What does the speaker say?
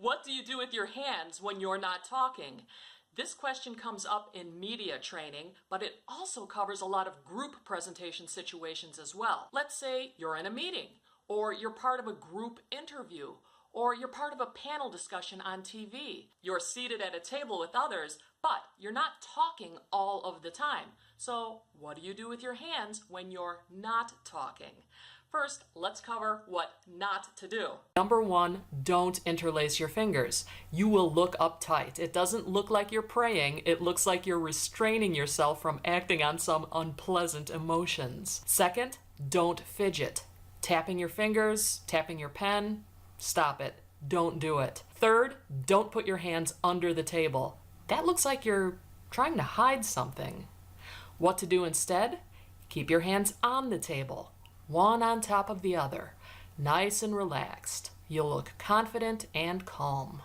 What do you do with your hands when you're not talking? This question comes up in media training, but it also covers a lot of group presentation situations as well. Let's say you're in a meeting, or you're part of a group interview, or you're part of a panel discussion on TV. You're seated at a table with others, but you're not talking all of the time. So what do you do with your hands when you're not talking? First, let's cover what not to do. Number one, don't interlace your fingers. You will look uptight. It doesn't look like you're praying. It looks like you're restraining yourself from acting on some unpleasant emotions. Second, don't fidget. Tapping your fingers, tapping your pen, stop it. Don't do it. Third, don't put your hands under the table. That looks like you're trying to hide something. What to do instead? Keep your hands on the table, one on top of the other, nice and relaxed. You'll look confident and calm.